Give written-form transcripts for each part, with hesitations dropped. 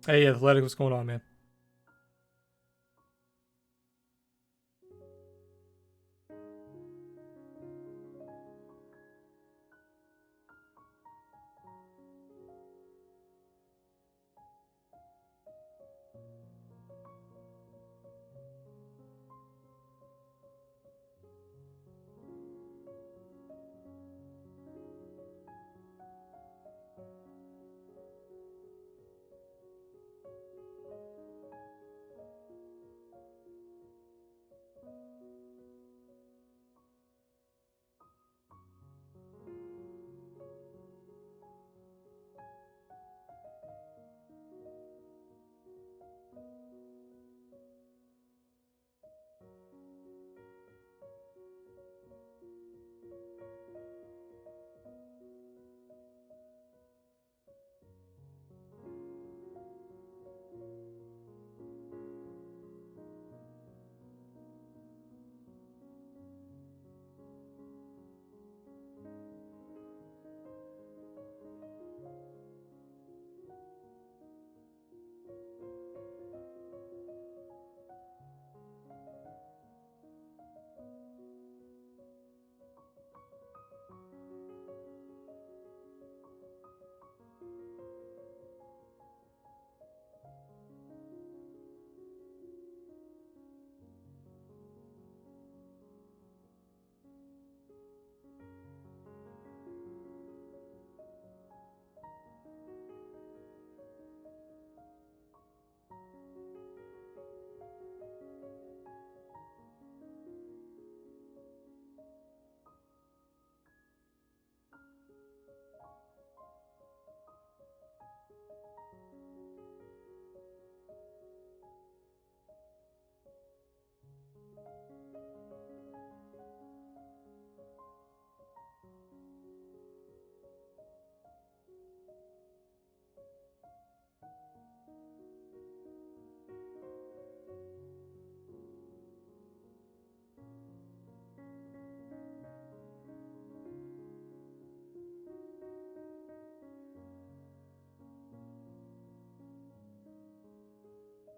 Hey, Athletic, what's going on, man?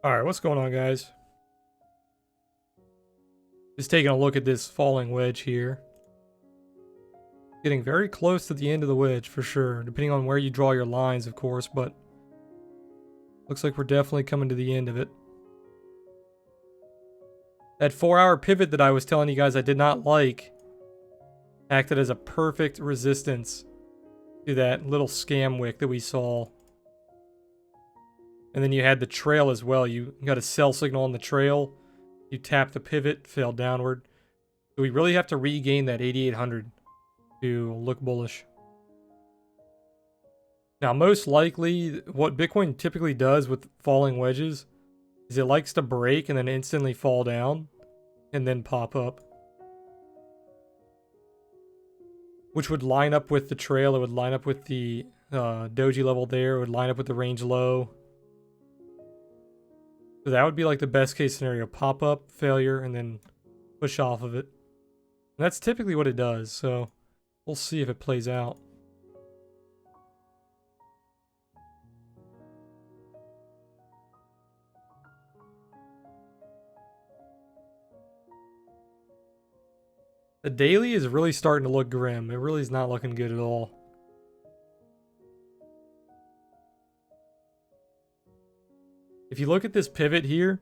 All right, what's going on, guys? Just taking a look at this falling wedge here. Getting very close to the end of the wedge for sure, depending on where you draw your lines, of course, but looks like we're definitely coming to the end of it. That 4-hour pivot that I was telling you guys I did not like acted as a perfect resistance to that little scam wick that we saw. And then you had the trail as well. You got a sell signal on the trail. You tap the pivot, fell downward. So we really have to regain that 8,800 to look bullish. Now, most likely, what Bitcoin typically does with falling wedges is it likes to break and then instantly fall down and then pop up. Which would line up with the trail. It would line up with the doji level there. It would line up with the range low. So that would be like the best case scenario. Pop up, failure, and then push off of it. And that's typically what it does, so we'll see if it plays out. The daily is really starting to look grim. It really is not looking good at all. If you look at this pivot here,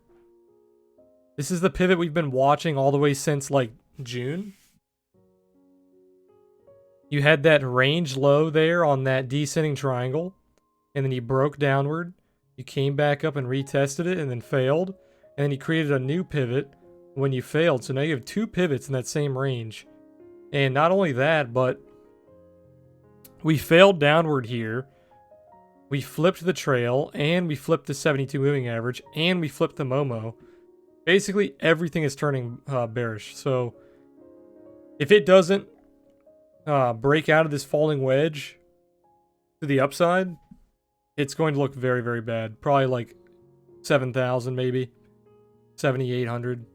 this is the pivot we've been watching all the way since like June. You had that range low there on that descending triangle, and then you broke downward. You came back up and retested it and then failed. And then you created a new pivot when you failed. So now you have two pivots in that same range. And not only that, but we failed downward here. We flipped the trail, and we flipped the 72 moving average, and we flipped the Momo. Basically, everything is turning bearish. So if it doesn't break out of this falling wedge to the upside, it's going to look very, very bad. Probably like 7,000 maybe. 7,800.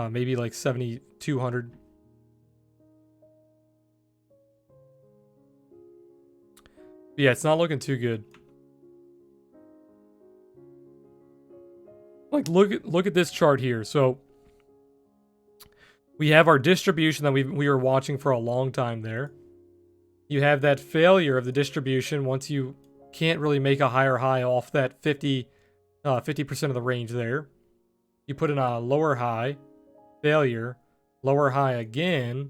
Maybe like 7,200. Yeah, it's not looking too good. Like, look at this chart here. So we have our distribution that we were watching for a long time there. You have that failure of the distribution once you can't really make a higher high off that 50% of the range there. You put in a lower high, failure, lower high again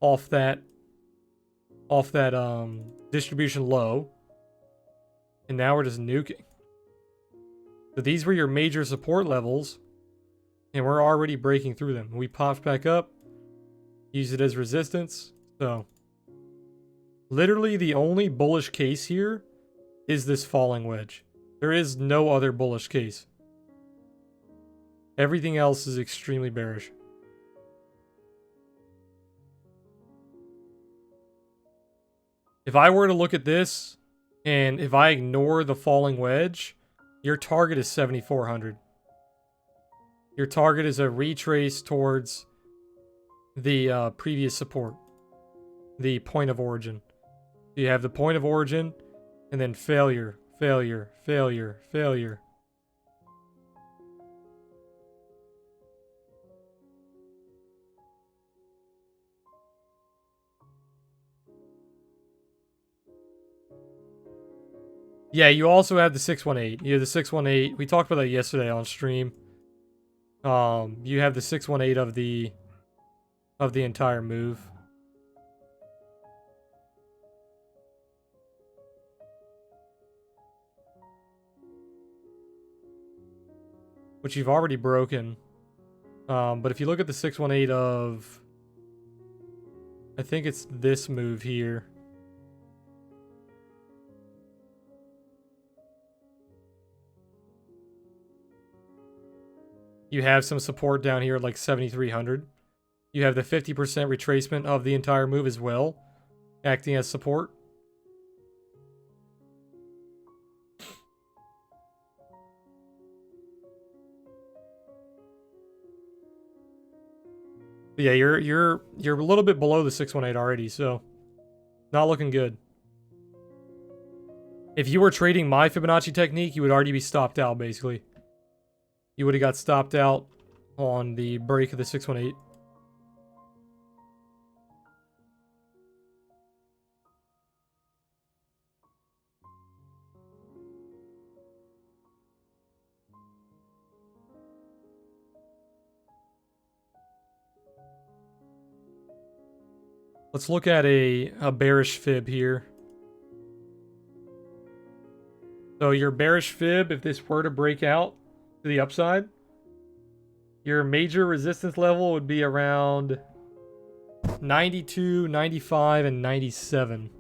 off that distribution low. And now we're just nuking. So these were your major support levels, and we're already breaking through them. We popped back up, used it as resistance. So literally the only bullish case here is this falling wedge. There is no other bullish case. Everything else is extremely bearish. If I were to look at this, and if I ignore the falling wedge, your target is 7,400. Your target is a retrace towards the previous support, the point of origin. So you have the point of origin, and then failure, failure, failure, failure. Yeah, you also have the 618. You have the 618. We talked about that yesterday on stream. You have the 618 of the entire move. Which you've already broken. But if you look at the 618 of, I think it's this move here. You have some support down here at like 7,300. You have the 50% retracement of the entire move as well, acting as support. But yeah, you're a little bit below the 618 already, so not looking good. If you were trading my Fibonacci technique, you would already be stopped out, basically. You would have got stopped out on the break of the 618. Let's look at a bearish fib here. So your bearish fib, if this were to break out to the upside, your major resistance level would be around 92, 95, and 97.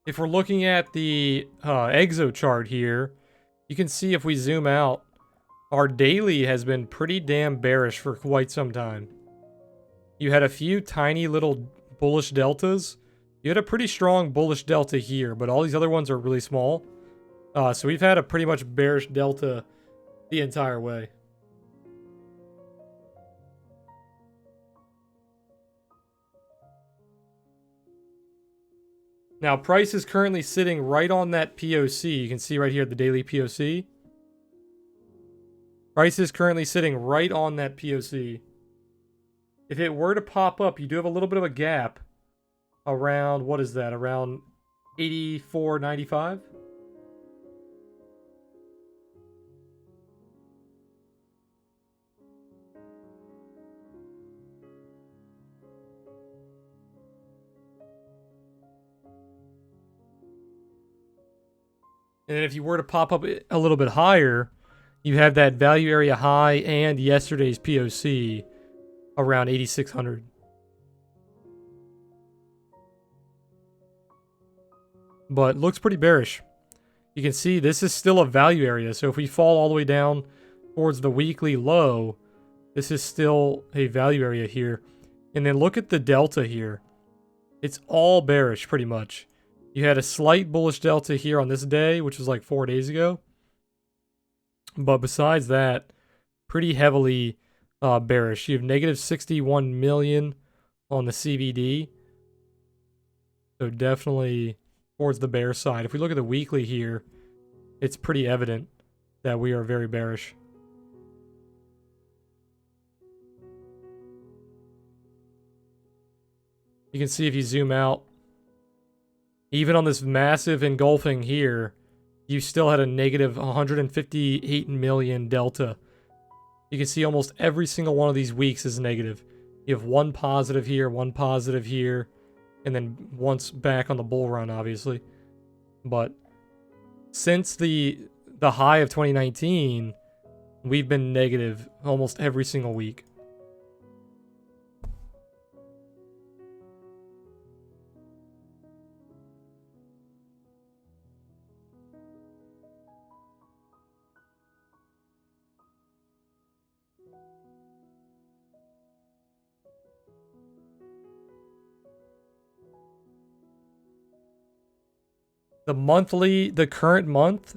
If we're looking at the exo chart here, you can see if we zoom out, our daily has been pretty damn bearish for quite some time. You had a few tiny little bullish deltas. You had a pretty strong bullish delta here, but all these other ones are really small. So we've had a pretty much bearish delta the entire way. Now, price is currently sitting right on that POC. You can see right here the daily POC. Price is currently sitting right on that POC. If it were to pop up, you do have a little bit of a gap around, what is that? Around 84.95? And then if you were to pop up a little bit higher, you have that value area high and yesterday's POC around 8,600. But looks pretty bearish. You can see this is still a value area. So if we fall all the way down towards the weekly low, this is still a value area here. And then look at the delta here. It's all bearish pretty much. You had a slight bullish delta here on this day, which was like 4 days ago. But besides that, pretty heavily bearish. You have negative 61 million on the CVD. So definitely towards the bear side. If we look at the weekly here, it's pretty evident that we are very bearish. You can see if you zoom out, even on this massive engulfing here, you still had a negative 158 million delta. You can see almost every single one of these weeks is negative. You have one positive here, and then once back on the bull run, obviously. But since the high of 2019, we've been negative almost every single week. The current month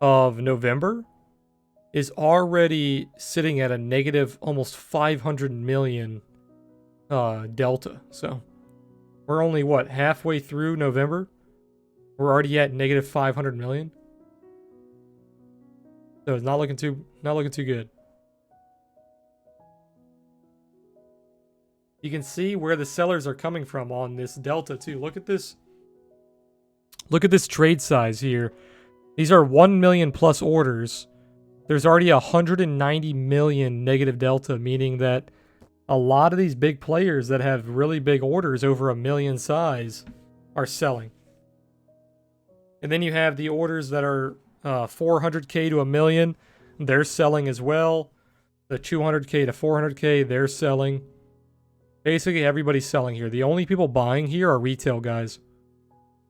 of November is already sitting at a negative almost 500 million delta. So we're only, what, halfway through November? We're already at negative 500 million. So it's not looking too good. You can see where the sellers are coming from on this delta too. Look at this. Look at this trade size here. These are 1 million plus orders. There's already 190 million negative delta, meaning that a lot of these big players that have really big orders over 1 million size are selling. And then you have the orders that are 400K to 1 million. They're selling as well. The 200K to 400K, they're selling. Basically, everybody's selling here. The only people buying here are retail guys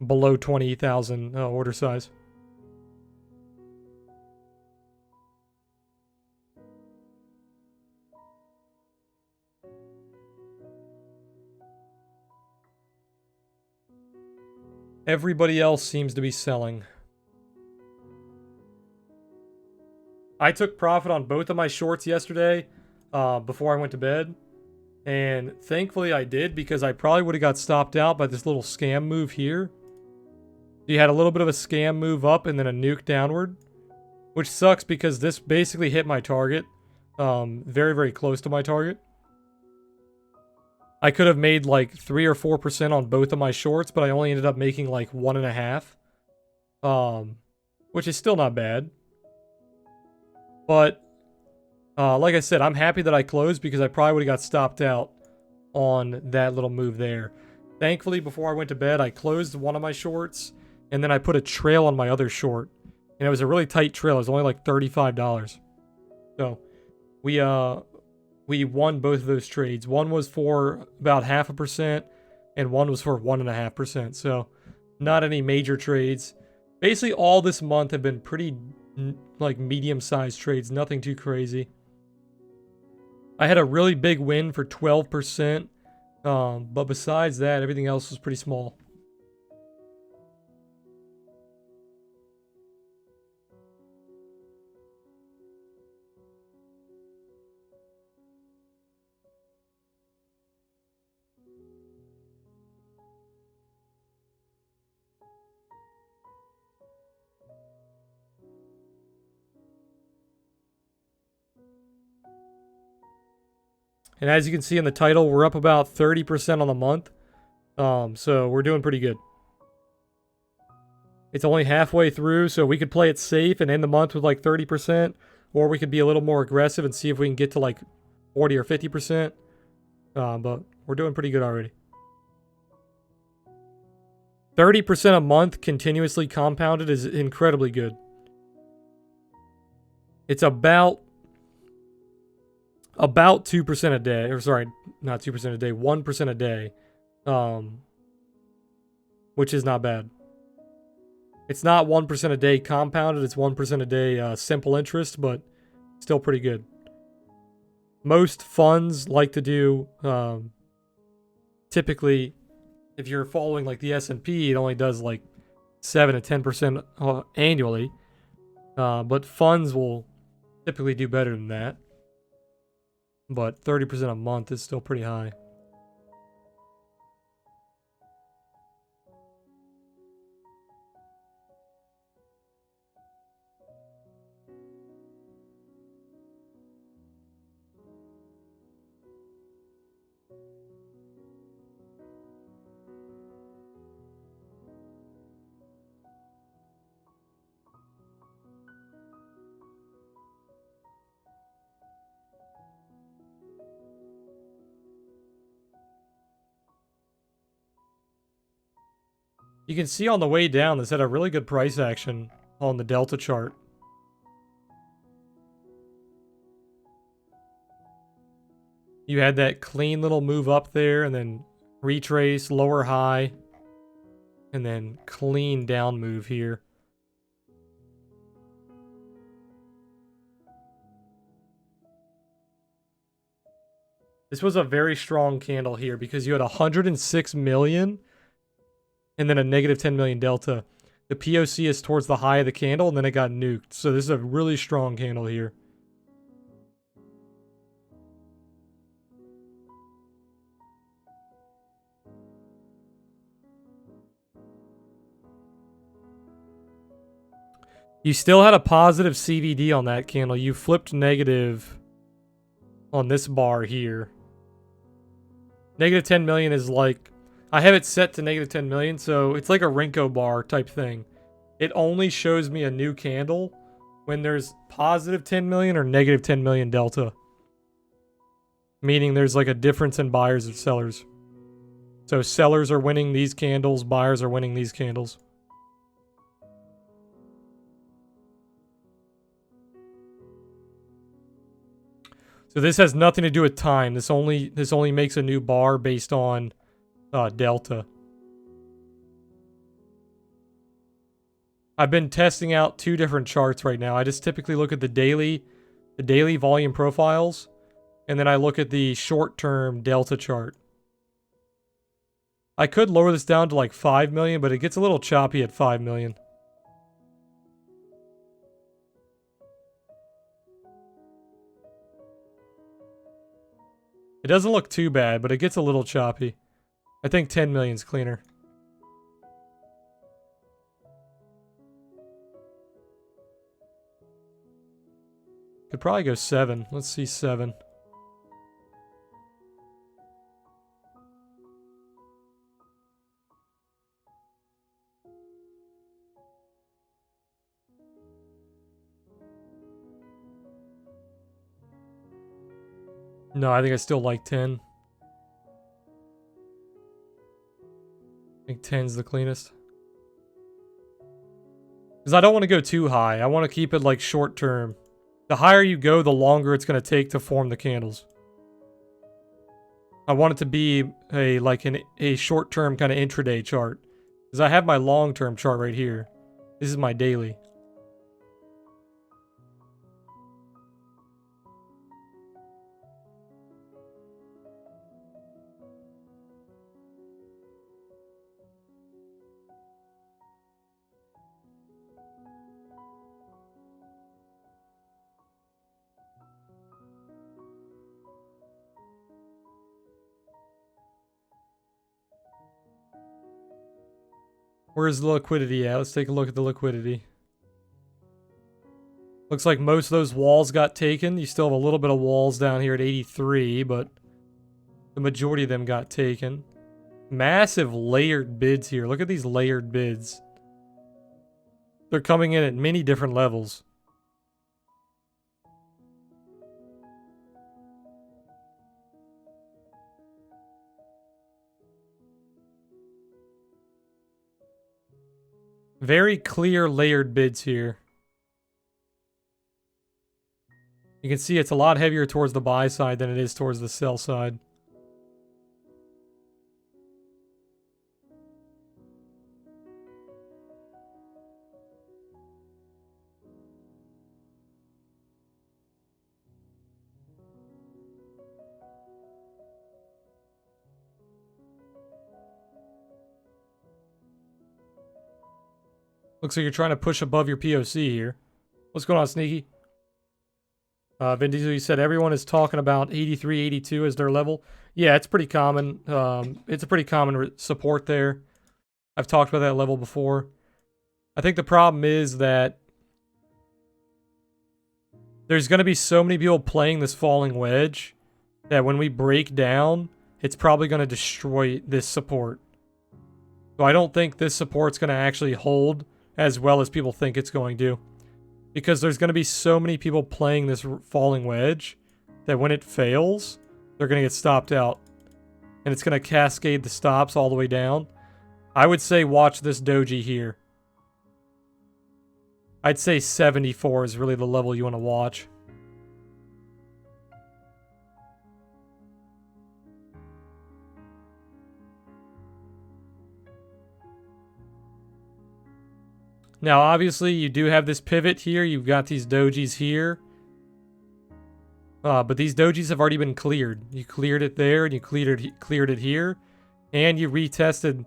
below 20,000 order size. Everybody else seems to be selling. I took profit on both of my shorts yesterday before I went to bed. And thankfully I did, because I probably would have got stopped out by this little scam move here. You had a little bit of a scam move up and then a nuke downward, which sucks because this basically hit my target. Very, very close to my target. I could have made like 3 or 4% on both of my shorts, but I only ended up making like 1.5. Which is still not bad. But like I said, I'm happy that I closed because I probably would have got stopped out on that little move there. Thankfully, before I went to bed, I closed one of my shorts, and then I put a trail on my other short. And it was a really tight trail. It was only like $35. So we won both of those trades. One was for about 0.5%, and one was for 1.5%. So not any major trades. Basically, all this month have been pretty like medium-sized trades. Nothing too crazy. I had a really big win for 12%. But besides that, everything else was pretty small. And as you can see in the title, we're up about 30% on the month. So we're doing pretty good. It's only halfway through, so we could play it safe and end the month with like 30%. Or we could be a little more aggressive and see if we can get to like 40 or 50%. But we're doing pretty good already. 30% a month continuously compounded is incredibly good. It's about 2% a day, or sorry, not 2% a day, 1% a day, which is not bad. It's not 1% a day compounded, it's 1% a day simple interest, but still pretty good. Most funds like to do, typically, if you're following like the S&P, it only does like 7 to 10% annually, but funds will typically do better than that. But 30% a month is still pretty high. You can see on the way down, this had a really good price action on the Delta chart. You had that clean little move up there, and then retrace, lower high, and then clean down move here. This was a very strong candle here because you had 106 million and then a negative 10 million delta. The POC is towards the high of the candle, and then it got nuked. So this is a really strong candle here. You still had a positive CVD on that candle. You flipped negative on this bar here. Negative 10 million is like, I have it set to negative 10 million, so it's like a Renko bar type thing. It only shows me a new candle when there's positive 10 million or negative 10 million delta. Meaning there's like a difference in buyers and sellers. So sellers are winning these candles, buyers are winning these candles. So this has nothing to do with time. This only makes a new bar based on delta. I've been testing out two different charts right now. I just typically look at the daily volume profiles, and then I look at the short-term delta chart. I could lower this down to like 5 million, but it gets a little choppy at 5 million. It doesn't look too bad, but it gets a little choppy. I think 10 million's cleaner. Could probably go 7. Let's see 7. No, I think I still like 10. I think 10's the cleanest. Because I don't want to go too high. I want to keep it like short term. The higher you go, the longer it's going to take to form the candles. I want it to be a short-term kind of intraday chart. Because I have my long-term chart right here. This is my daily. Where's the liquidity at? Let's take a look at the liquidity. Looks like most of those walls got taken. You still have a little bit of walls down here at 83, but the majority of them got taken. Massive layered bids here. Look at these layered bids. They're coming in at many different levels. Very clear layered bids here. You can see it's a lot heavier towards the buy side than it is towards the sell side. Looks like you're trying to push above your POC here. What's going on, Sneaky? Vin Diesel, you said everyone is talking about 83, 82 as their level. Yeah, it's pretty common. It's a pretty common support there. I've talked about that level before. I think the problem is that there's going to be so many people playing this falling wedge that when we break down, it's probably going to destroy this support. So I don't think this support's going to actually hold as well as people think it's going to. Because there's going to be so many people playing this falling wedge that when it fails, they're going to get stopped out. And it's going to cascade the stops all the way down. I would say watch this doji here. I'd say 74 is really the level you want to watch. Now, obviously, you do have this pivot here. You've got these dojis here. But these dojis have already been cleared. You cleared it there, and you cleared it here. And you retested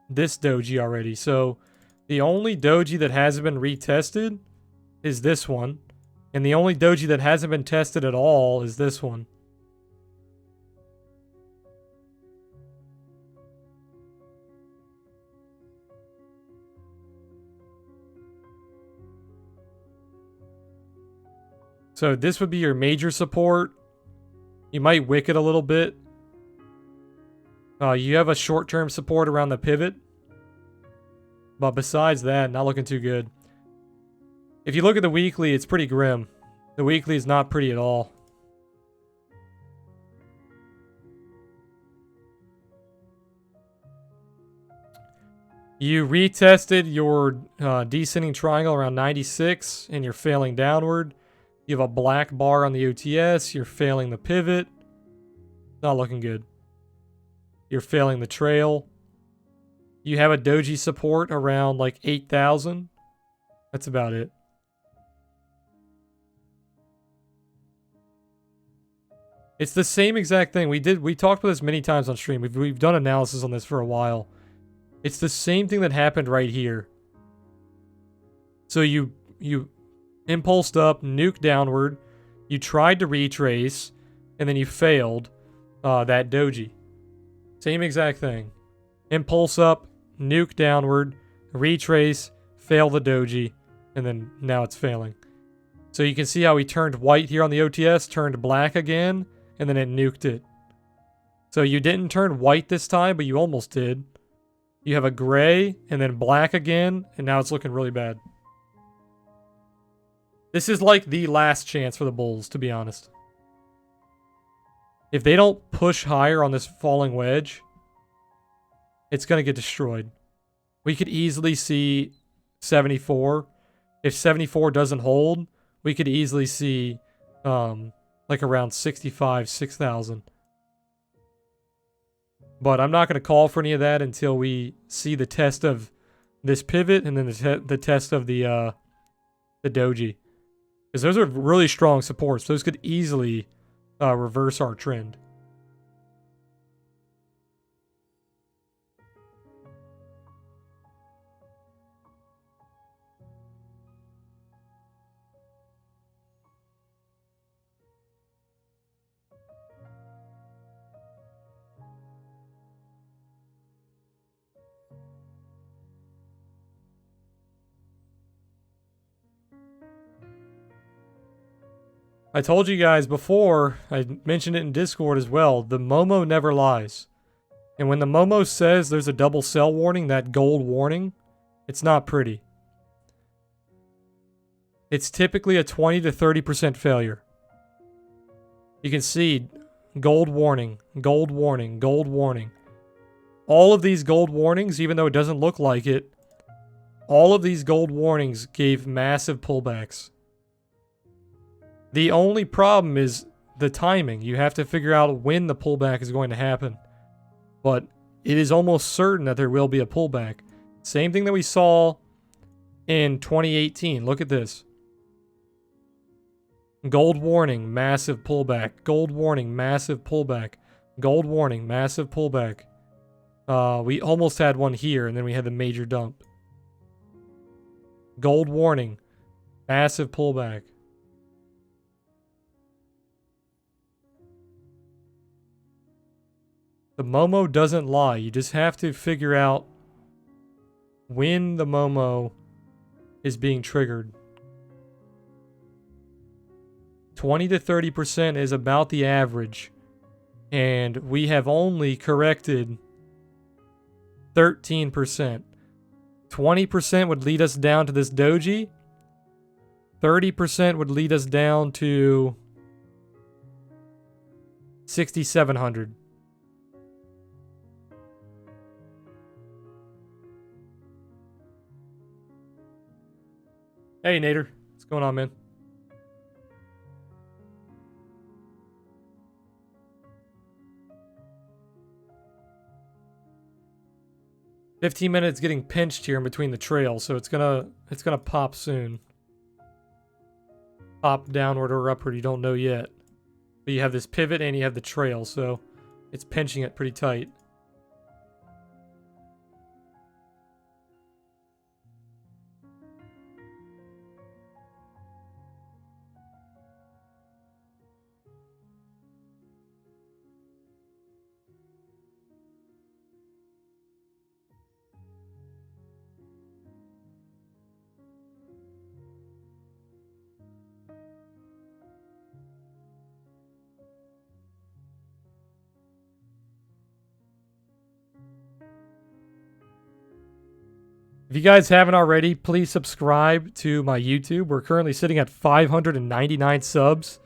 this doji already. So, the only doji that hasn't been retested is this one. And the only doji that hasn't been tested at all is this one. So this would be your major support. You might wick it a little bit. You have a short-term support around the pivot. But besides that, not looking too good. If you look at the weekly, it's pretty grim. The weekly is not pretty at all. You retested your descending triangle around 96 and you're failing downward. You have a black bar on the OTS. You're failing the pivot. Not looking good. You're failing the trail. You have a doji support around like 8,000. That's about it. It's the same exact thing. We talked about this many times on stream. We've done analysis on this for a while. It's the same thing that happened right here. So you impulsed up, nuked downward, you tried to retrace, and then you failed that doji. Same exact thing. Impulse up, nuke downward, retrace, fail the doji, and then now it's failing. So you can see how he turned white here on the OTS, turned black again, and then it nuked it. So you didn't turn white this time, but you almost did. You have a gray, and then black again, and now it's looking really bad. This is like the last chance for the Bulls, to be honest. If they don't push higher on this falling wedge, it's going to get destroyed. We could easily see 74. If 74 doesn't hold, we could easily see like around 65, 6,000. But I'm not going to call for any of that until we see the test of this pivot and then the test of the doji. Because those are really strong supports. Those could easily reverse our trend. I told you guys before, I mentioned it in Discord as well, the Momo never lies. And when the Momo says there's a double sell warning, that gold warning, it's not pretty. It's typically a 20 to 30% failure. You can see gold warning, gold warning, gold warning. All of these gold warnings, even though it doesn't look like it, all of these gold warnings gave massive pullbacks. The only problem is the timing. You have to figure out when the pullback is going to happen. But it is almost certain that there will be a pullback. Same thing that we saw in 2018. Look at this. Gold warning, massive pullback. Gold warning, massive pullback. Gold warning, massive pullback. We almost had one here, and then we had the major dump. Gold warning, massive pullback. The Momo doesn't lie. You just have to figure out when the Momo is being triggered. 20 to 30% is about the average. And we have only corrected 13%. 20% would lead us down to this doji. 30% would lead us down to 6,700. Hey, Nader. What's going on, man? "15 minutes getting pinched here in between the trails, so it's gonna pop soon. Pop downward or upward, you don't know yet. But you have this pivot and you have the trail, so it's pinching it pretty tight. If you guys haven't already, please subscribe to my YouTube. We're currently sitting at 599 subs,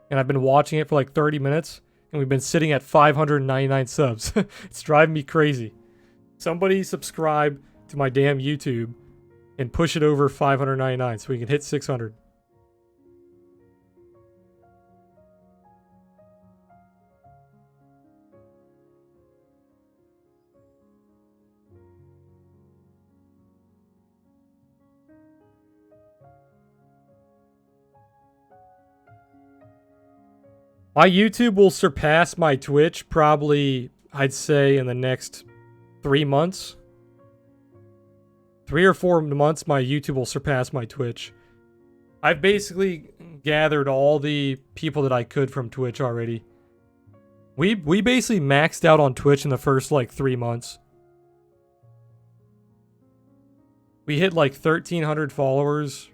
and I've been watching it for like 30 minutes, and we've been sitting at 599 subs. It's driving me crazy. Somebody subscribe to my damn YouTube and push it over 599 so we can hit 600. My YouTube will surpass my Twitch probably, I'd say, in the next 3 months. 3 or 4 months, my YouTube will surpass my Twitch. I've basically gathered all the people that I could from Twitch already. We basically maxed out on Twitch in the first like 3 months. We hit like 1,300 followers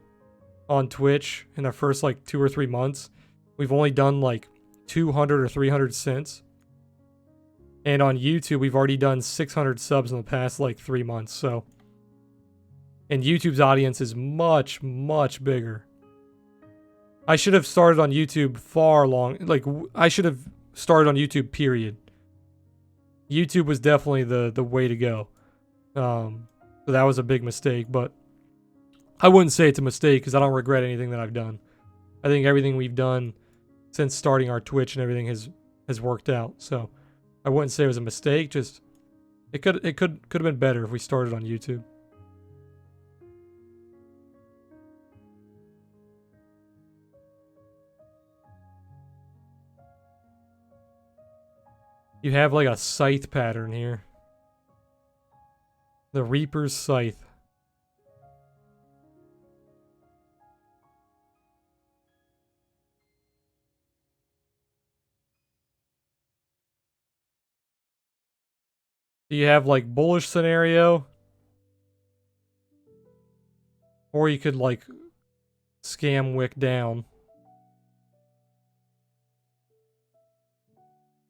on Twitch in the first like 2 or 3 months. We've only done like 200 or 300 since. And on YouTube, we've already done 600 subs in the past like 3 months. So, and YouTube's audience is much, much bigger. I should have started on YouTube I should have started on YouTube, period. YouTube was definitely the way to go. So that was a big mistake, but I wouldn't say it's a mistake because I don't regret anything that I've done. I think everything we've done since starting our Twitch and everything has worked out. So I wouldn't say it was a mistake, just it could have been better if we started on YouTube. You have like a scythe pattern here. The Reaper's Scythe. You have like bullish scenario, or you could like scam wick down.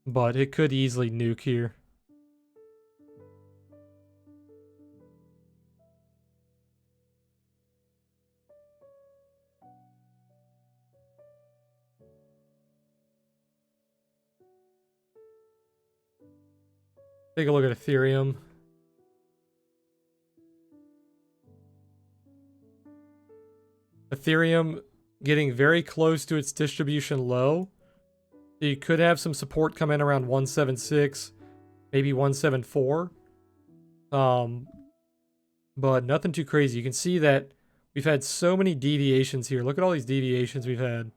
But it could easily nuke here. Take a look at Ethereum. Ethereum getting very close to its distribution low. So you could have some support come in around 176, maybe 174. But nothing too crazy. You can see that we've had so many deviations here. Look at all these deviations we've had.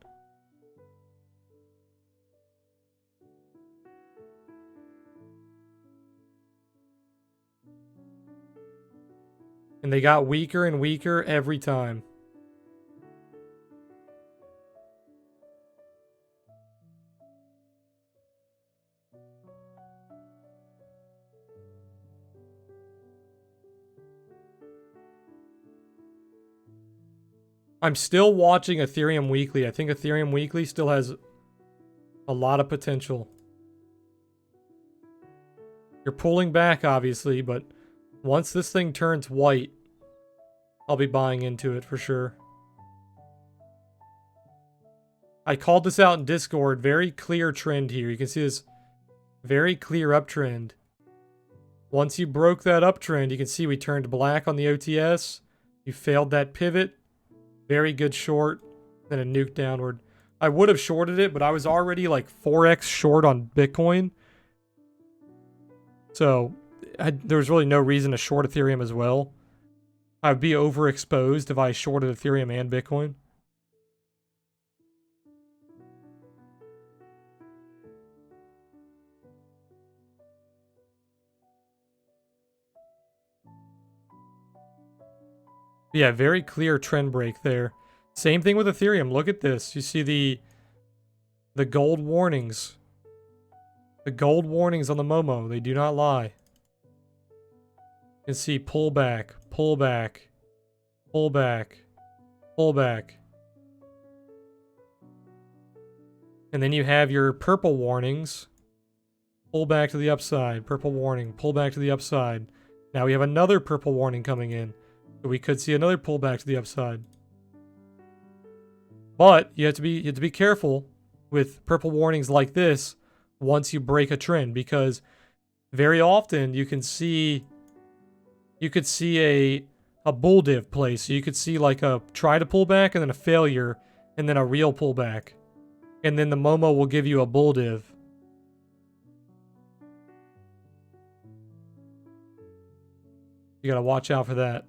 And they got weaker and weaker every time. I'm still watching Ethereum Weekly. I think Ethereum Weekly still has a lot of potential. You're pulling back, obviously, but once this thing turns white, I'll be buying into it for sure. I called this out in Discord. Very clear trend here. You can see this very clear uptrend. Once you broke that uptrend, you can see we turned black on the OTS. You failed that pivot. Very good short. Then a nuke downward. I would have shorted it, but I was already like 4x short on Bitcoin. So there was really no reason to short Ethereum as well. I would be overexposed if I shorted Ethereum and Bitcoin. Yeah, very clear trend break there. Same thing with Ethereum. Look at this. You see the gold warnings. The gold warnings on the Momo. They do not lie. You can see pullback, pullback, pullback, pullback. And then you have your purple warnings. Pull back to the upside. Purple warning. Pull back to the upside. Now we have another purple warning coming in. So we could see another pullback to the upside. But you have to be careful with purple warnings like this once you break a trend, because very often you could see a bull div play. So you could see like a try to pull back and then a failure and then a real pullback. And then the Momo will give you a bull div. You gotta watch out for that.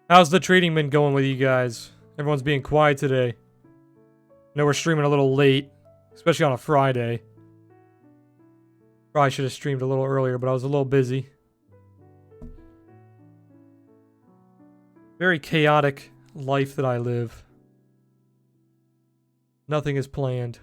How's the trading been going with you guys? Everyone's being quiet today. I know we're streaming a little late, especially on a Friday. Probably should have streamed a little earlier, but I was a little busy. Very chaotic life that I live. Nothing is planned.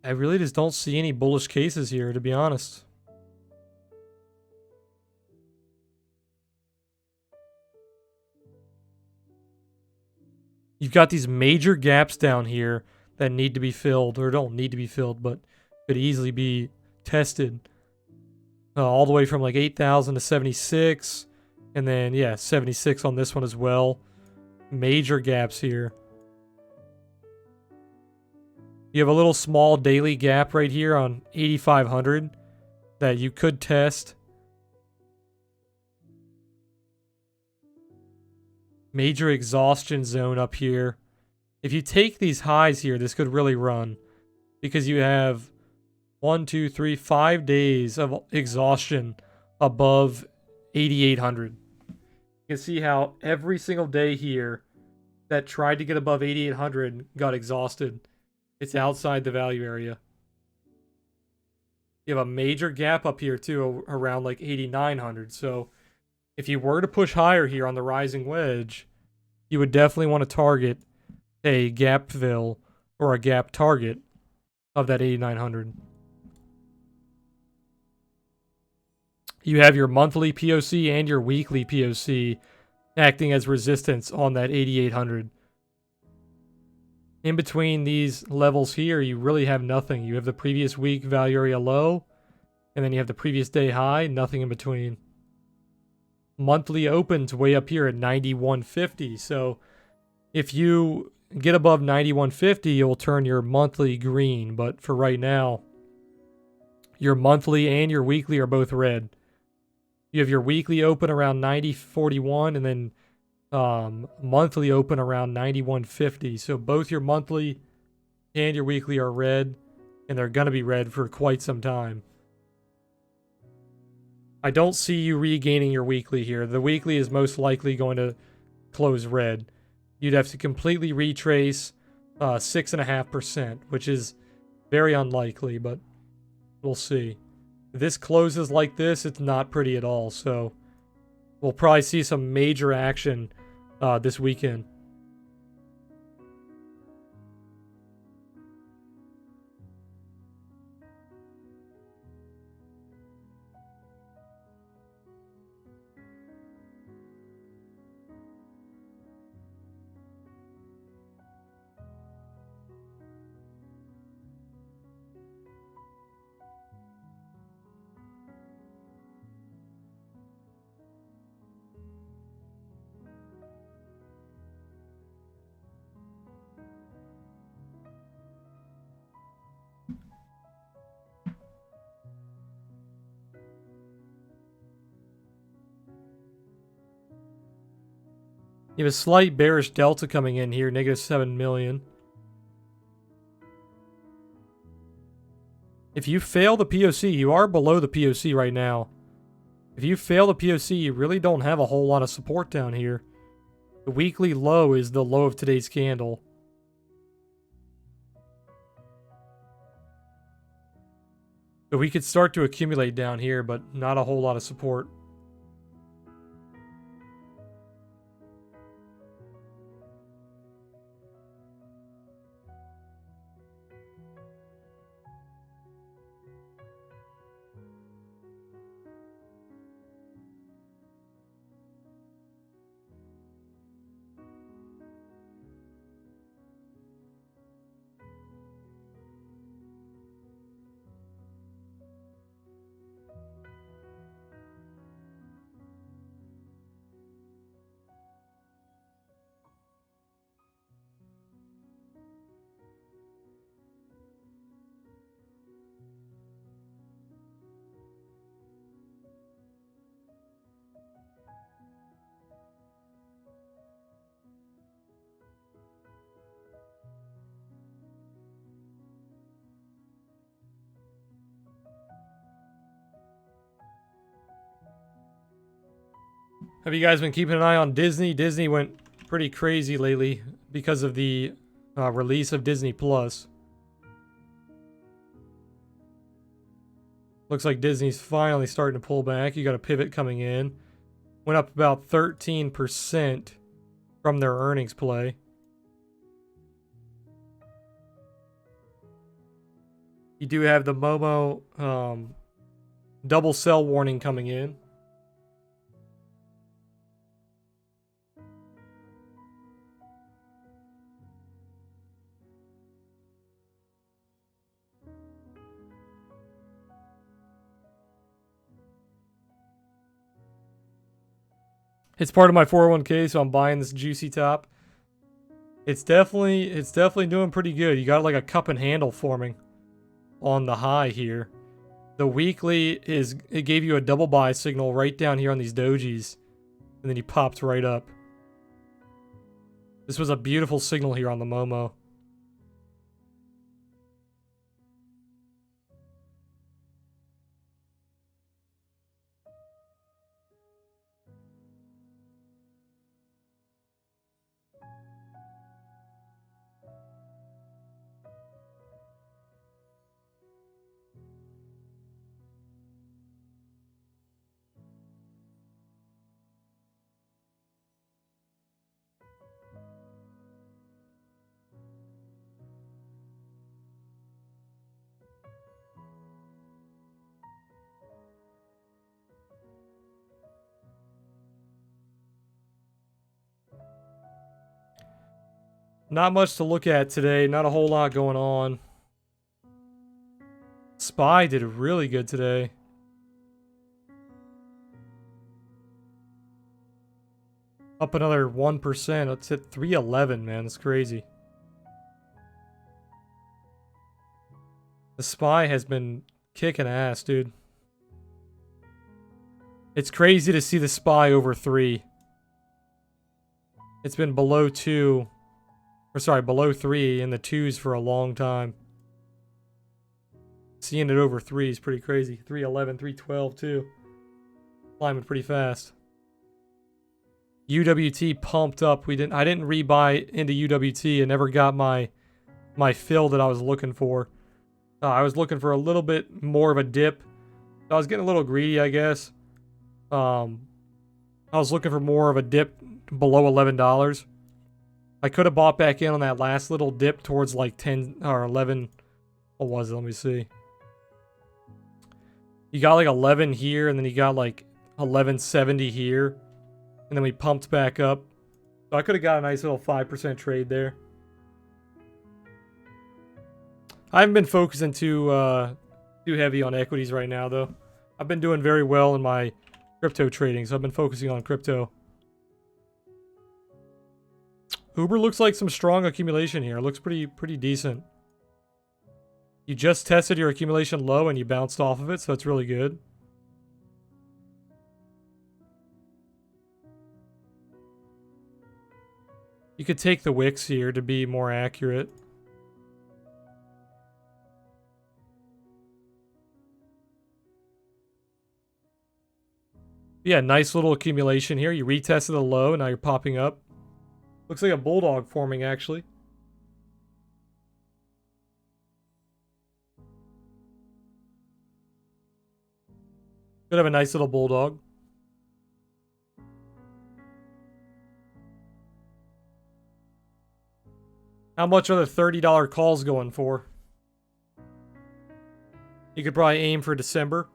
I really just don't see any bullish cases here, to be honest. You've got these major gaps down here that need to be filled, or don't need to be filled, but could easily be tested. All the way from like 8,000 to 76, and then, yeah, 76 on this one as well. Major gaps here. You have a little small daily gap right here on 8,500 that you could test. Major exhaustion zone up here. If you take these highs here, this could really run because you have 5 days of exhaustion above 8,800. You can see how every single day here that tried to get above 8,800 got exhausted. It's outside the value area. You have a major gap up here too, around like 8,900. So if you were to push higher here on the rising wedge, you would definitely want to target a gap fill or a gap target of that 8,900. You have your monthly POC and your weekly POC acting as resistance on that 8,800. In between these levels here, you really have nothing. You have the previous week value area low, and then you have the previous day high, nothing in between. Monthly opens way up here at 91.50. So if you get above 91.50, it will turn your monthly green. But for right now, your monthly and your weekly are both red. You have your weekly open around 90.41 and then monthly open around 91.50. So both your monthly and your weekly are red, and they're going to be red for quite some time. I don't see you regaining your weekly here. The weekly is most likely going to close red. You'd have to completely retrace 6.5%, which is very unlikely, but we'll see. If this closes like this, it's not pretty at all, so we'll probably see some major action this weekend. You have a slight bearish delta coming in here, negative 7 million. If you fail the POC, you are below the POC right now. If you fail the POC, you really don't have a whole lot of support down here. The weekly low is the low of today's candle. So we could start to accumulate down here, but not a whole lot of support. Have you guys been keeping an eye on Disney? Disney went pretty crazy lately because of the release of Disney Plus. Looks like Disney's finally starting to pull back. You got a pivot coming in. Went up about 13% from their earnings play. You do have the Momo double sell warning coming in. It's part of my 401k, so I'm buying this juicy top. It's definitely doing pretty good. You got like a cup and handle forming on the high here. The weekly it gave you a double buy signal right down here on these dojis, and then he popped right up. This was a beautiful signal here on the Momo. Not much to look at today. Not a whole lot going on. SPY did really good today. Up another 1%. It's at 311, man. That's crazy. The SPY has been kicking ass, dude. It's crazy to see the SPY over 3. It's been below 2. Or sorry, below 3 in the 2s for a long time. Seeing it over 3 is pretty crazy. 311, 312 too. Climbing pretty fast. UWT pumped up. I didn't rebuy into UWT and never got my fill that I was looking for. I was looking for a little bit more of a dip. I was getting a little greedy, I guess. I was looking for more of a dip below $11. I could have bought back in on that last little dip towards like 10 or 11. What was it? Let me see. You got like 11 here, and then you got like 1170 here. And then we pumped back up. So I could have got a nice little 5% trade there. I haven't been focusing too heavy on equities right now, though. I've been doing very well in my crypto trading, so I've been focusing on crypto. Uber looks like some strong accumulation here. It looks pretty decent. You just tested your accumulation low and you bounced off of it, so that's really good. You could take the wicks here to be more accurate. Yeah, nice little accumulation here. You retested the low, and now you're popping up. Looks like a bulldog forming, actually. Could have a nice little bulldog. How much are the $30 calls going for? You could probably aim for December.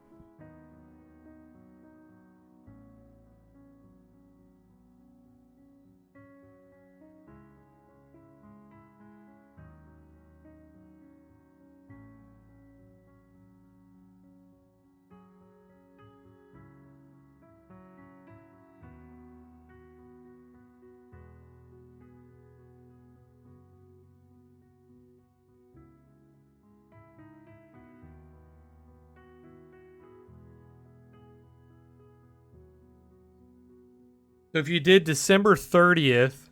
So if you did December 30th,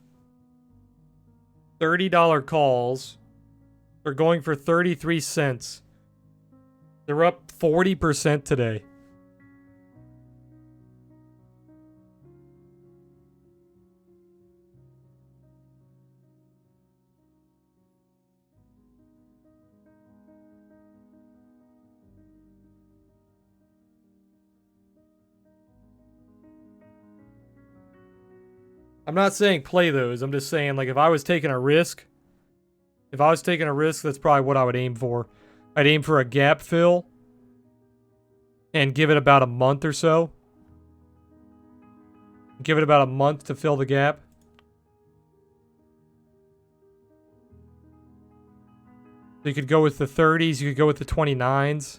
$30 calls, they're going for 33 cents. They're up 40% today. I'm not saying play those. I'm just saying, like, if I was taking a risk, that's probably what I would aim for. I'd aim for a gap fill and give it about a month or so. Give it about a month to fill the gap. So you could go with the 30s, you could go with the 29s.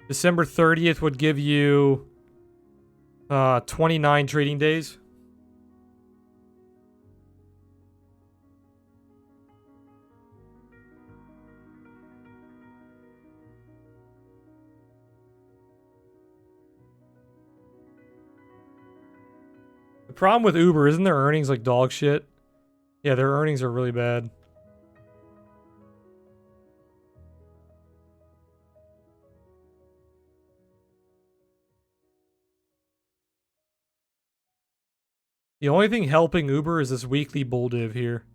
December 30th would give you 29 trading days. The problem with Uber, isn't their earnings like dog shit? Yeah, their earnings are really bad. The only thing helping Uber is this weekly bull div here.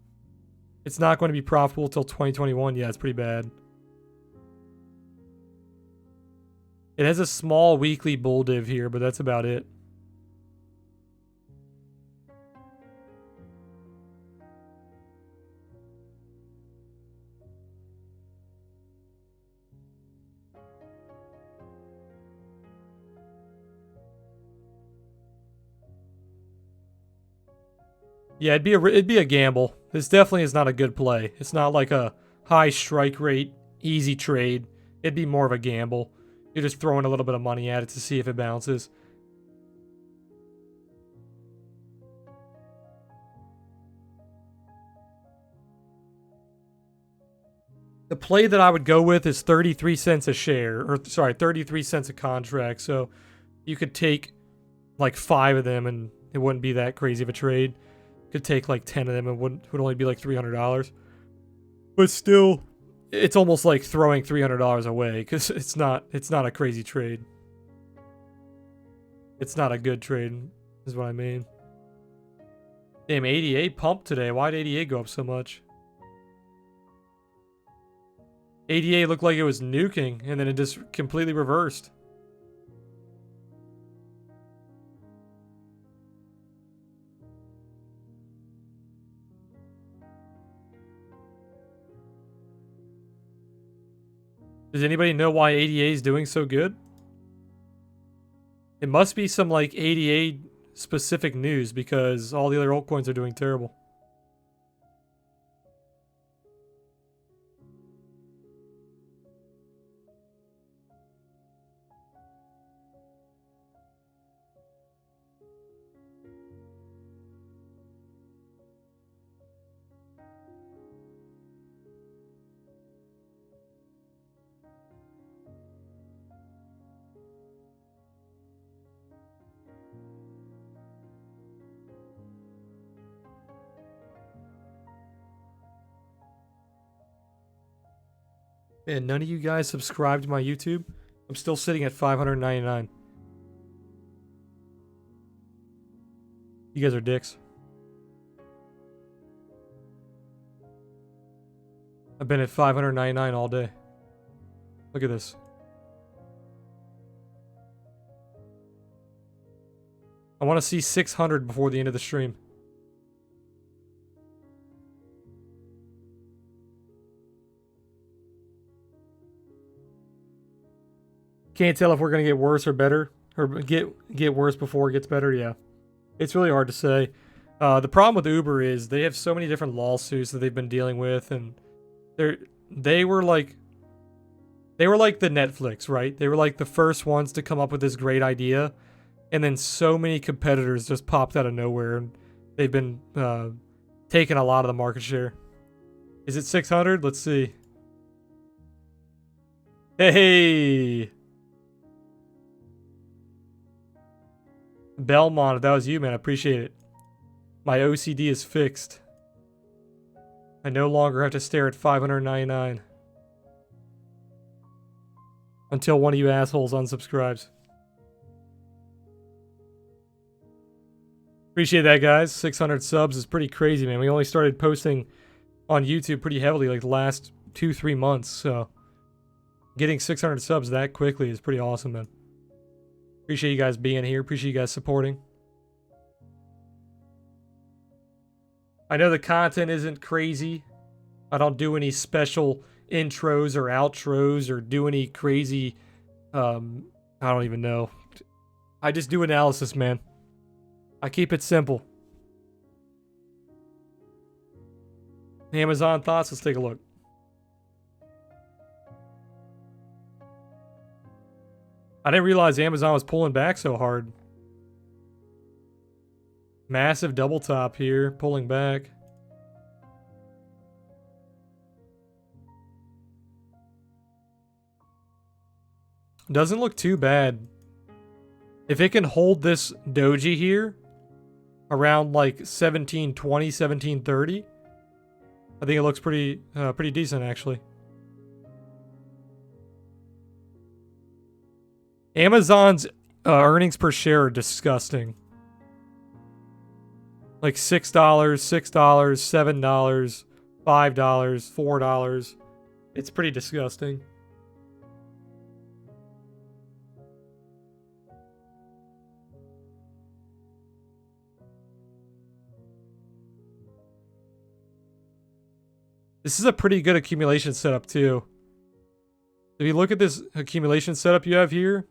It's not going to be profitable till 2021. Yeah, it's pretty bad. It has a small weekly bull div here, but that's about it. Yeah, it'd be a gamble. This definitely is not a good play. It's not like a high strike rate, easy trade. It'd be more of a gamble. You're just throwing a little bit of money at it to see if it bounces. The play that I would go with is 33 cents a share, or sorry, 33 cents a contract. So you could take like 5 of them and it wouldn't be that crazy of a trade. Could take like 10 of them and would only be like $300. But still, it's almost like throwing $300 away because it's not a crazy trade. It's not a good trade, is what I mean. Damn, 88 pumped today. Why'd 88 go up so much? 88 looked like it was nuking, and then it just completely reversed. Does anybody know why ADA is doing so good? It must be some like ADA specific news because all the other altcoins are doing terrible. Man, none of you guys subscribe to my YouTube? I'm still sitting at 599. You guys are dicks. I've been at 599 all day. Look at this. I want to see 600 before the end of the stream. Can't tell if we're gonna get worse or better, or get worse before it gets better. Yeah, it's really hard to say. The problem with Uber is they have so many different lawsuits that they've been dealing with, and they were like the Netflix, right? They were like the first ones to come up with this great idea, and then so many competitors just popped out of nowhere, and they've been taking a lot of the market share. Is it 600? Let's see. Hey. Belmont, if that was you, man, I appreciate it. My OCD is fixed. I no longer have to stare at 599. Until one of you assholes unsubscribes. Appreciate that, guys. 600 subs is pretty crazy, man. We only started posting on YouTube pretty heavily like the last 2-3 months, so getting 600 subs that quickly is pretty awesome, man. Appreciate you guys being here. Appreciate you guys supporting. I know the content isn't crazy. I don't do any special intros or outros or do any crazy, I don't even know. I just do analysis, man. I keep it simple. Amazon thoughts? Let's take a look. I didn't realize Amazon was pulling back so hard. Massive double top here, pulling back. Doesn't look too bad. If it can hold this doji here around like 1720, 1730, I think it looks pretty decent actually. Amazon's earnings per share are disgusting. Like $6, $6, $7, $5, $4. It's pretty disgusting. This is a pretty good accumulation setup too. If you look at this accumulation setup you have here,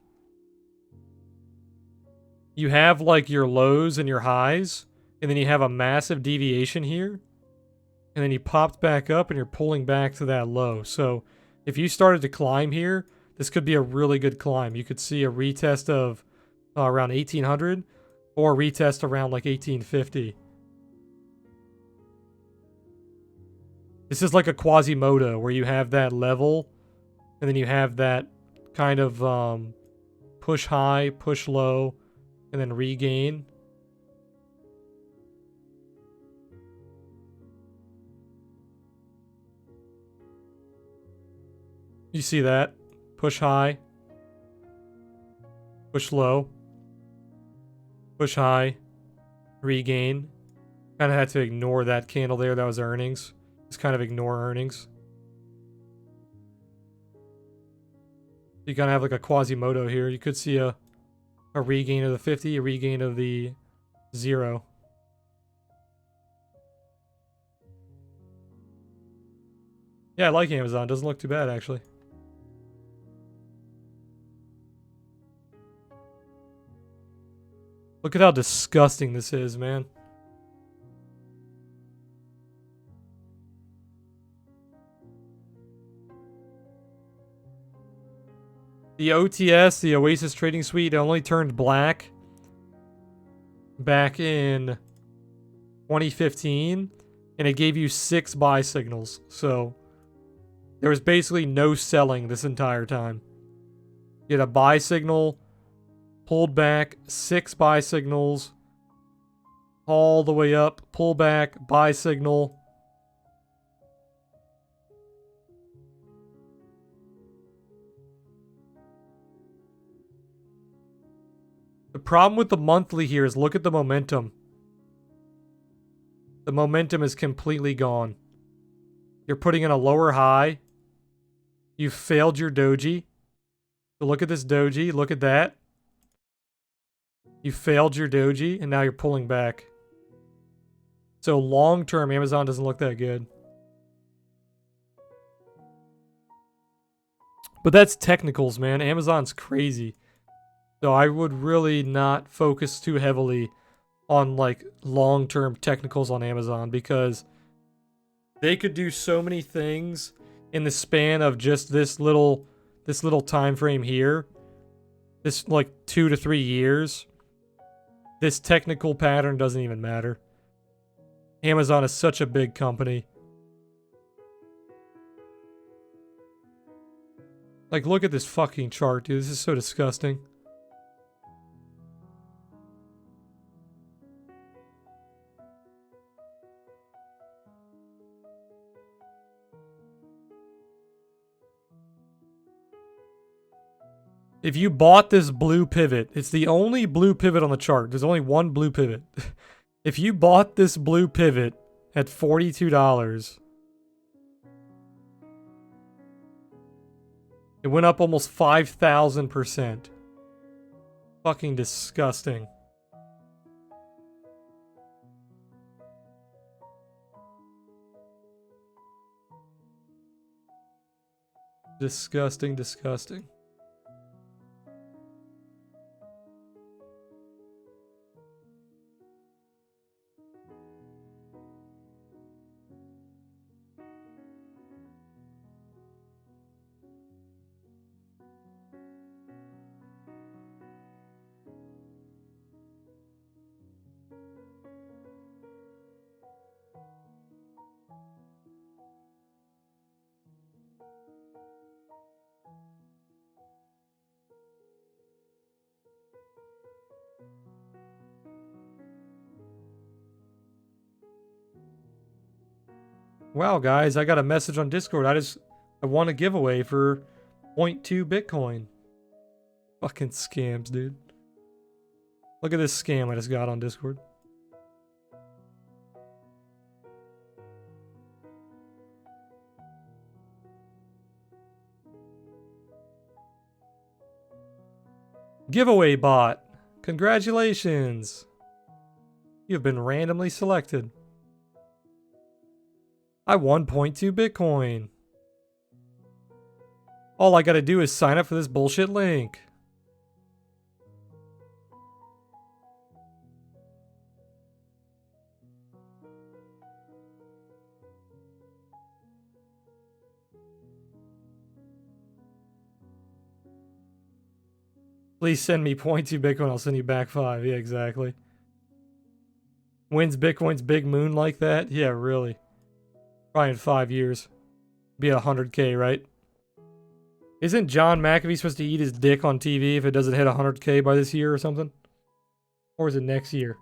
you have like your lows and your highs, and then you have a massive deviation here, and then you popped back up and you're pulling back to that low. So if you started to climb here, this could be a really good climb. You could see a retest of around 1800 or a retest around like 1850. This is like a Quasimodo where you have that level and then you have that kind of push high, push low, and then regain. You see that? Push high, push low, push high, regain. Kind of had to ignore that candle there. That was earnings. Just kind of ignore earnings. You kind of have like a Quasimodo here. You could see a regain of the 50, a regain of the 0. Yeah, I like Amazon. Doesn't look too bad, actually. Look at how disgusting this is, man. The OTS, the Oasis Trading Suite, only turned black back in 2015, and it gave you 6 buy signals. So there was basically no selling this entire time. You had a buy signal, pulled back, 6 buy signals, all the way up, pull back, buy signal. The problem with the monthly here is look at the momentum. The momentum is completely gone. You're putting in a lower high. You failed your doji. So look at this doji. Look at that. You failed your doji, and now you're pulling back. So long term, Amazon doesn't look that good. But that's technicals, man. Amazon's crazy. So I would really not focus too heavily on like long-term technicals on Amazon because they could do so many things in the span of just this little time frame here. This like 2 to 3 years. This technical pattern doesn't even matter. Amazon is such a big company. Like, look at this fucking chart, dude. This is so disgusting. If you bought this blue pivot, it's the only blue pivot on the chart. There's only one blue pivot. If you bought this blue pivot at $42, it went up almost 5,000%. Fucking disgusting. Disgusting, disgusting. Wow, guys, I got a message on Discord. I won a giveaway for 0.2 Bitcoin. Fucking scams, dude. Look at this scam I just got on Discord. Giveaway bot. Congratulations. You've been randomly selected. I won 0.2 Bitcoin. All I gotta do is sign up for this bullshit link. Please send me 0.2 Bitcoin, I'll send you back 5. Yeah, exactly. Wins Bitcoin's big moon like that? Yeah, really. Probably in 5 years. Be 100K, right? Isn't John McAfee supposed to eat his dick on TV if it doesn't hit 100K by this year or something? Or is it next year?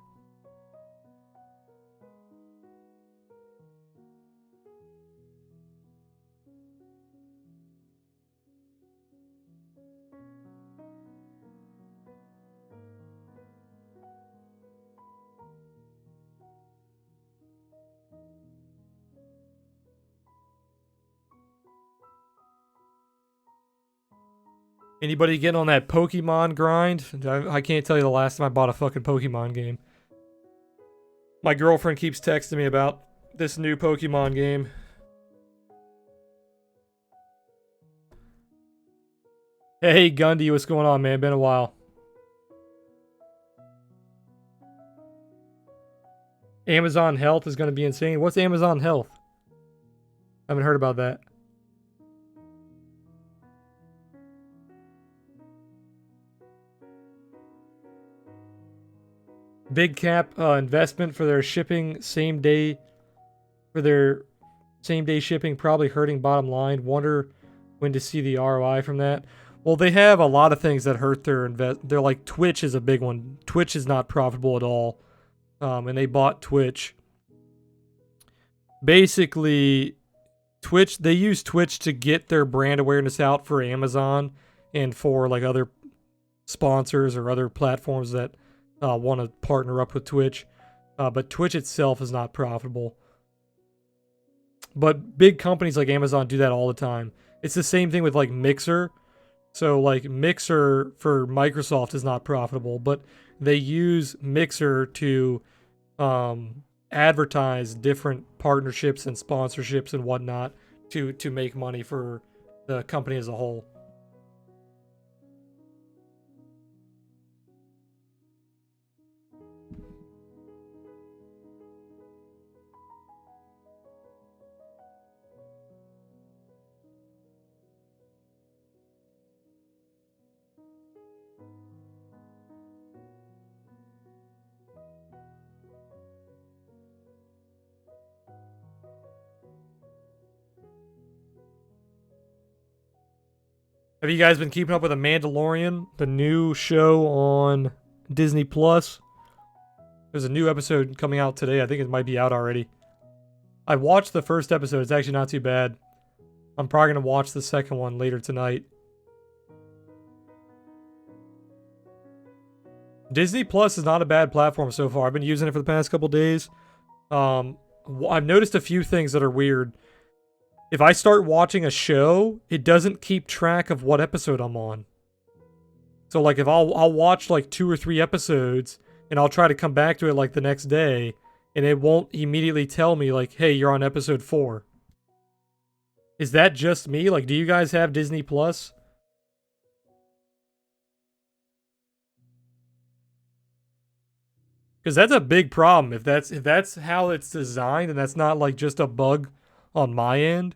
Anybody getting on that Pokemon grind? I can't tell you the last time I bought a fucking Pokemon game. My girlfriend keeps texting me about this new Pokemon game. Hey, Gundy, what's going on, man? Been a while. Amazon Health is going to be insane. What's Amazon Health? I haven't heard about that. Big cap investment for their shipping same day. For their same day shipping, probably hurting bottom line. Wonder when to see the ROI from that. Well, they have a lot of things that hurt their invest. They're like Twitch is a big one. Twitch is not profitable at all, and they bought Twitch. Basically, Twitch, they use Twitch to get their brand awareness out for Amazon and for like other sponsors or other platforms that want to partner up with Twitch. But Twitch itself is not profitable. But big companies like Amazon do that all the time. It's the same thing with like Mixer. So like Mixer for Microsoft is not profitable, but they use Mixer to advertise different partnerships and sponsorships and whatnot to make money for the company as a whole. Have you guys been keeping up with The Mandalorian, the new show on Disney Plus? There's a new episode coming out today. I think it might be out already. I watched the first episode. It's actually not too bad. I'm probably going to watch the second one later tonight. Disney Plus is not a bad platform so far. I've been using it for the past couple days. I've noticed a few things that are weird. If I start watching a show, it doesn't keep track of what episode I'm on. So like if I'll watch like 2 or 3 episodes and I'll try to come back to it like the next day and it won't immediately tell me like, hey, you're on episode 4. Is that just me? Like, do you guys have Disney Plus? Because that's a big problem. If that's how it's designed and that's not like just a bug on my end,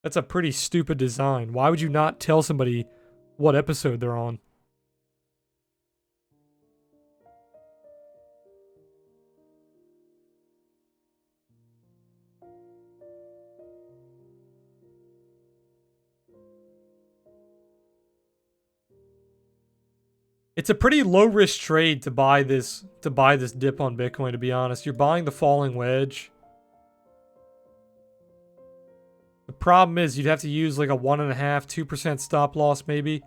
that's a pretty stupid design. Why would you not tell somebody what episode they're on? It's a pretty low risk trade to buy this dip on Bitcoin, to be honest. You're buying the falling wedge. problem is you'd have to use like a 1.5, 2% stop loss maybe.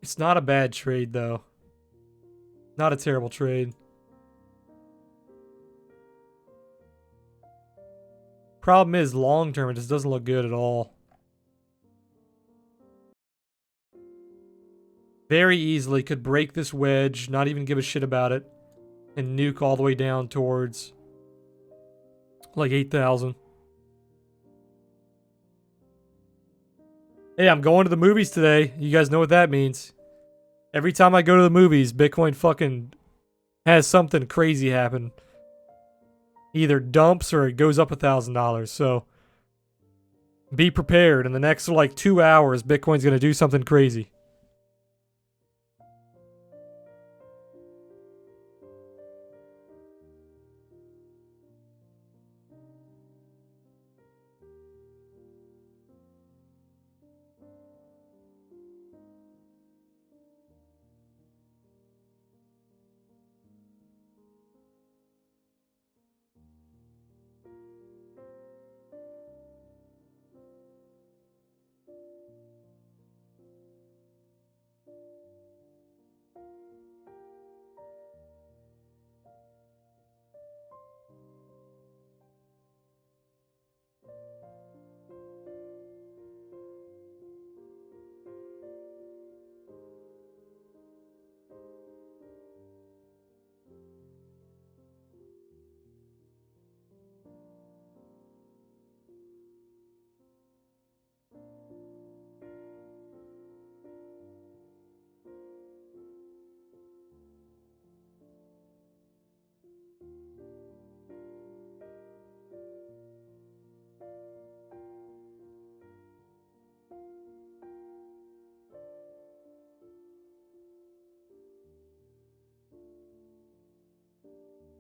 It's not a bad trade though. Not a terrible trade. Problem is long term it just doesn't look good at all. Very easily could break this wedge, not even give a shit about it, and nuke all the way down towards like 8,000. Hey, I'm going to the movies today. You guys know what that means. Every time I go to the movies, Bitcoin fucking has something crazy happen. Either dumps or it goes up $1,000. So be prepared. In the next like 2 hours, Bitcoin's gonna do something crazy.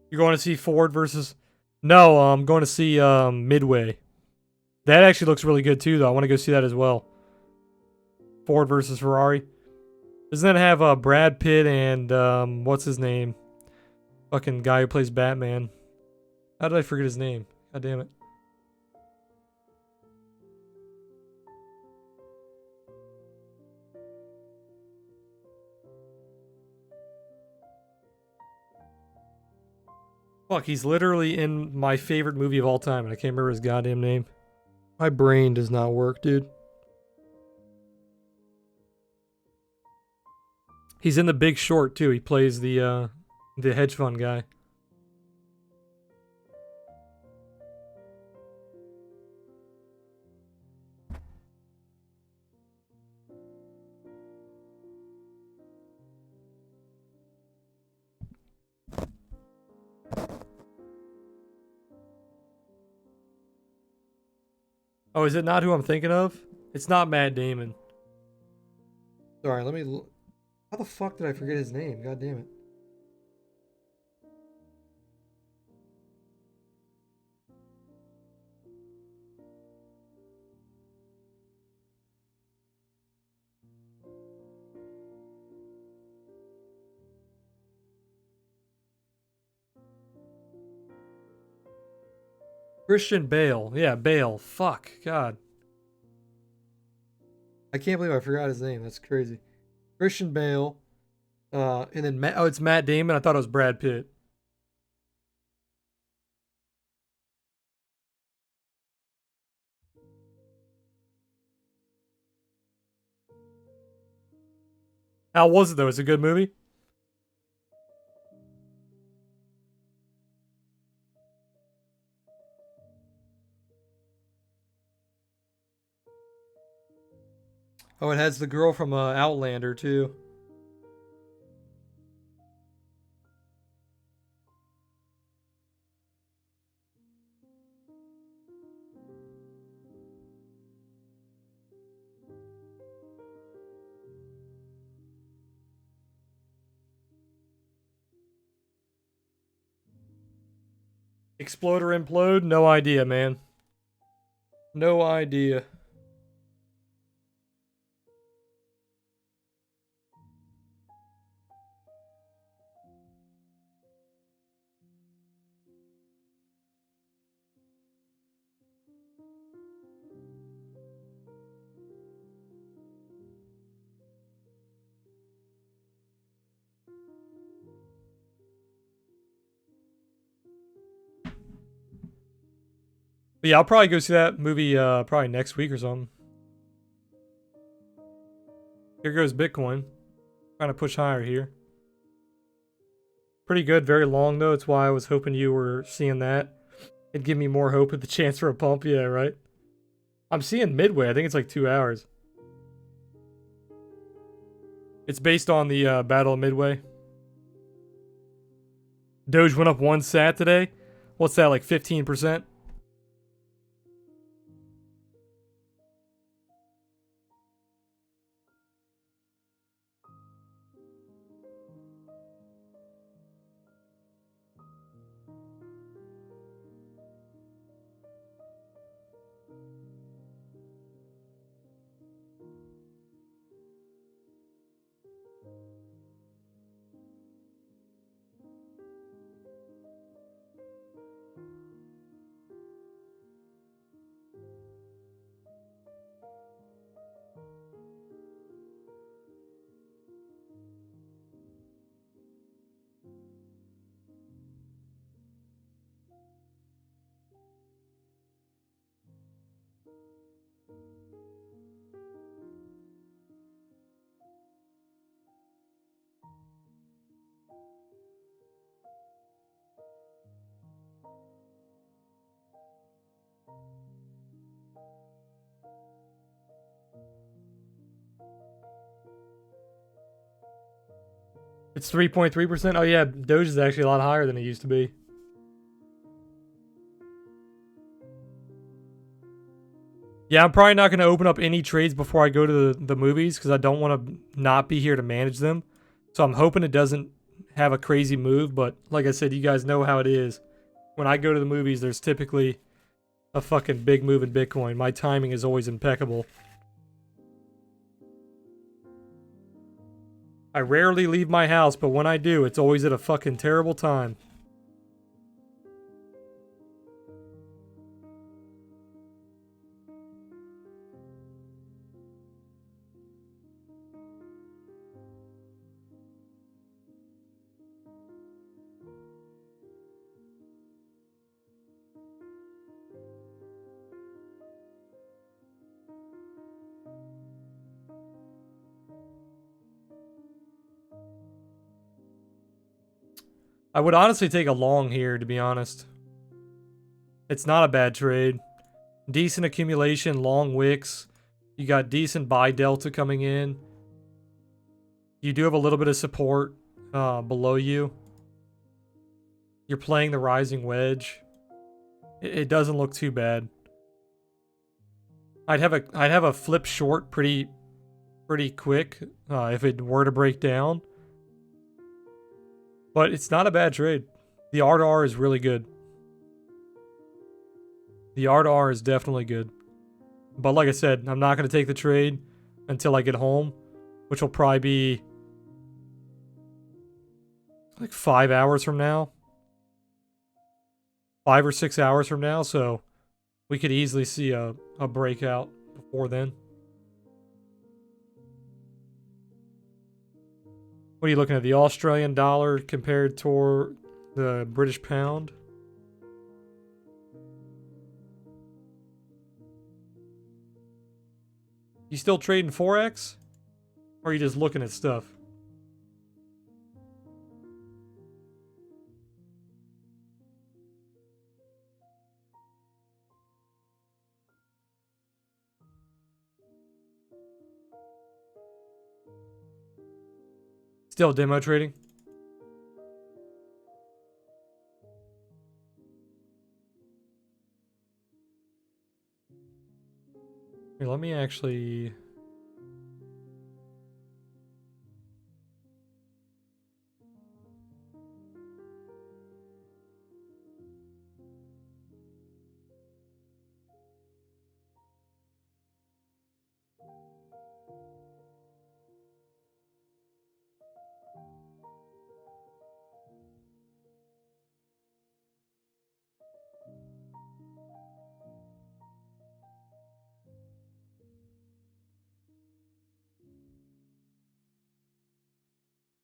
You're going to see Ford versus... No, I'm going to see Midway. That actually looks really good too, though. I want to go see that as well. Ford versus Ferrari. Doesn't that have Brad Pitt and what's his name? Fucking guy who plays Batman. How did I forget his name? God damn it. Fuck, he's literally in my favorite movie of all time, and I can't remember his goddamn name. My brain does not work, dude. He's in The Big Short too. He plays the hedge fund guy. Oh, is it not who I'm thinking of? It's not Matt Damon. Sorry, let me look. How the fuck did I forget his name? God damn it. Christian Bale. Yeah, Bale. Fuck. God. I can't believe I forgot his name. That's crazy. Christian Bale. And then oh, it's Matt Damon. I thought it was Brad Pitt. How was it though? It's a good movie. Oh, it has the girl from Outlander too. Explode or implode? No idea, man. No idea. But yeah, I'll probably go see that movie probably next week or something. Here goes Bitcoin. Trying to push higher here. Pretty good, very long though. That's why I was hoping you were seeing that. It'd give me more hope at the chance for a pump. Yeah, right? I'm seeing midway. I think it's like 2 hours. It's based on the Battle of Midway. Doge went up 1 sat today. What's that, like 15%? It's 3.3%. Oh yeah, Doge is actually a lot higher than it used to be. Yeah, I'm probably not going to open up any trades before I go to the movies because I don't want to not be here to manage them. So I'm hoping it doesn't have a crazy move, but like I said, you guys know how it is. When I go to the movies, there's typically a fucking big move in Bitcoin. My timing is always impeccable. I rarely leave my house, but when I do, it's always at a fucking terrible time. I would honestly take a long here, to be honest. It's not a bad trade. Decent accumulation, long wicks. You got decent buy delta coming in. You do have a little bit of support below you. You're playing the rising wedge. It doesn't look too bad. I'd have a flip short pretty quick if it were to break down. But it's not a bad trade. The R to R is really good. The R to R is definitely good. But like I said, I'm not going to take the trade until I get home, which will probably be like 5 hours from now. 5 or 6 hours from now, so we could easily see a breakout before then. What are you looking at? The Australian dollar compared to the British pound? You still trading forex? Or are you just looking at stuff? Still demo trading? Here, let me actually...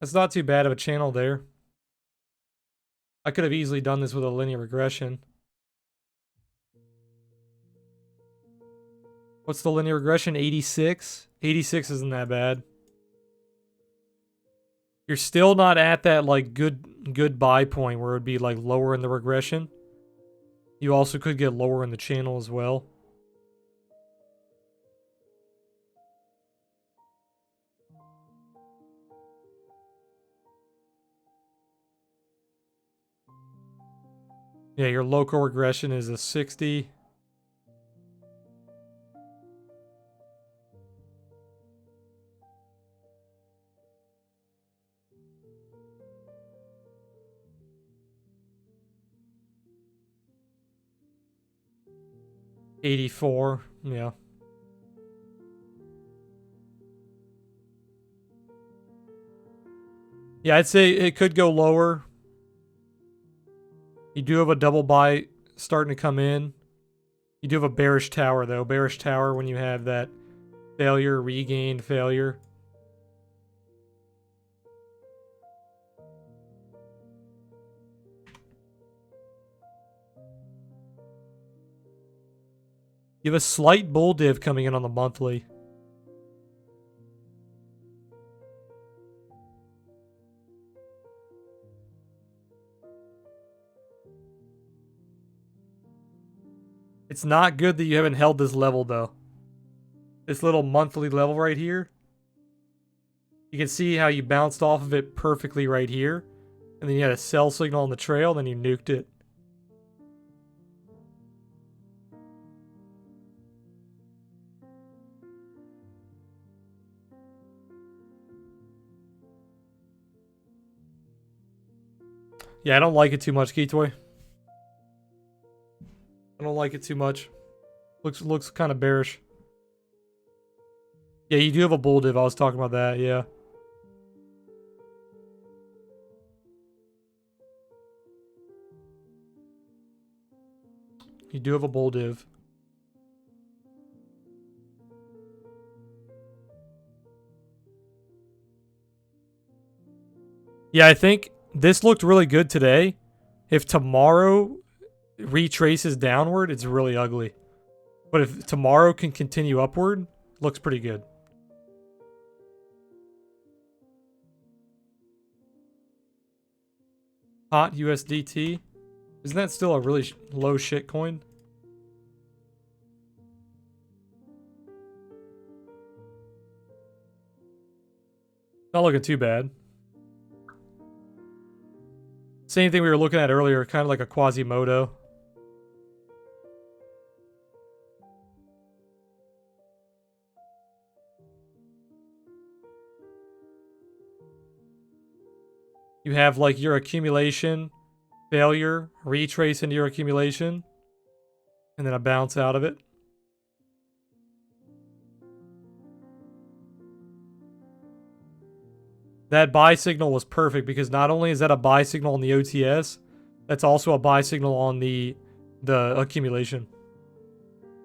That's not too bad of a channel there. I could have easily done this with a linear regression. What's the linear regression? 86? 86 isn't that bad. You're still not at that like good buy point where it would be like lower in the regression. You also could get lower in the channel as well. Yeah, your local regression is a 60. $84, yeah. Yeah, I'd say it could go lower. You do have a double buy starting to come in. You do have a bearish tower, though. Bearish tower when you have that failure, regained failure. You have a slight bull div coming in on the monthly. It's not good that you haven't held this level, though. This little monthly level right here. You can see how you bounced off of it perfectly right here. And then you had a sell signal on the trail, then you nuked it. Yeah, I don't like it too much, Keytoy. I don't like it too much. Looks kind of bearish. Yeah, you do have a bull div. I was talking about that, yeah. You do have a bull div. Yeah, I think this looked really good today. If tomorrow retraces downward, it's really ugly. But if tomorrow can continue upward, looks pretty good. Hot USDT. Isn't that still a really low shit coin? Not looking too bad. Same thing we were looking at earlier, kind of like a Quasimodo. You have like your accumulation, failure, retrace into your accumulation, and then a bounce out of it. That buy signal was perfect because not only is that a buy signal on the OTS, that's also a buy signal on the accumulation.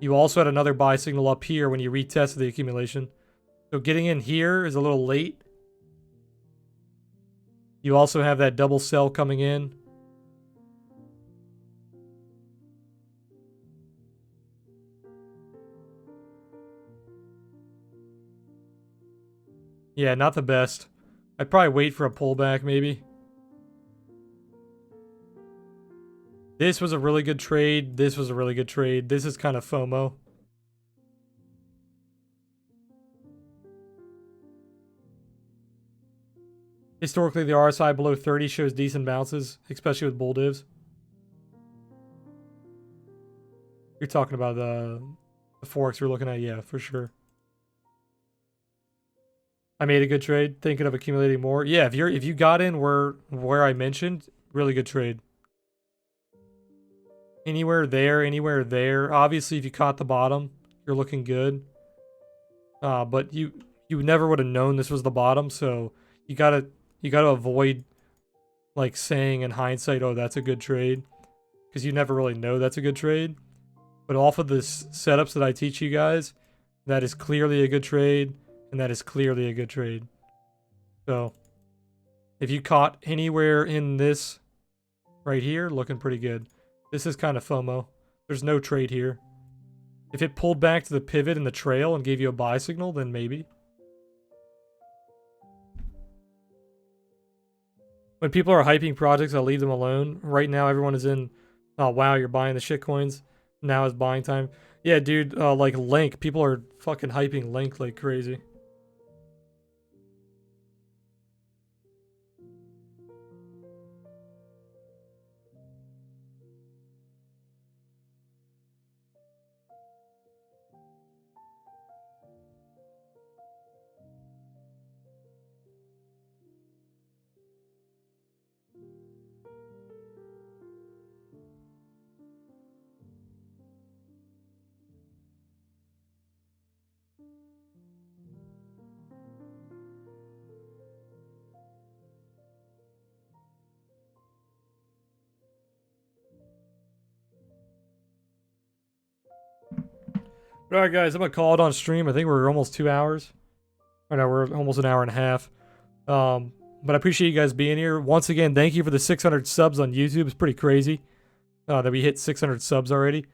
You also had another buy signal up here when you retested the accumulation. So getting in here is a little late. You also have that double sell coming in. Yeah, not the best. I'd probably wait for a pullback, maybe. This was a really good trade. This was a really good trade. This is kind of FOMO. Historically, the RSI below 30 shows decent bounces, especially with bull divs. You're talking about the forex we're looking at, yeah, for sure. I made a good trade, thinking of accumulating more. Yeah, if you got in where I mentioned, really good trade. Anywhere there, anywhere there. Obviously, if you caught the bottom, you're looking good. But you never would have known this was the bottom, so you gotta avoid like saying in hindsight, oh, that's a good trade, because you never really know that's a good trade. But off of the setups that I teach you guys, that is clearly a good trade, and that is clearly a good trade. So If you caught anywhere in this right here, looking pretty good. This is kind of FOMO. There's no trade here. If it pulled back to the pivot in the trail and gave you a buy signal, then maybe. When people are hyping projects, I'll leave them alone. Right now, everyone is in, oh, wow, you're buying the shit coins. Now is buying time. Yeah, dude, like Link. People are fucking hyping Link like crazy. All right, guys, I'm gonna call it on stream. I think we're almost 2 hours. Or no, we're almost an hour and a half. But I appreciate you guys being here. Once again, thank you for the 600 subs on YouTube. It's pretty crazy that we hit 600 subs already.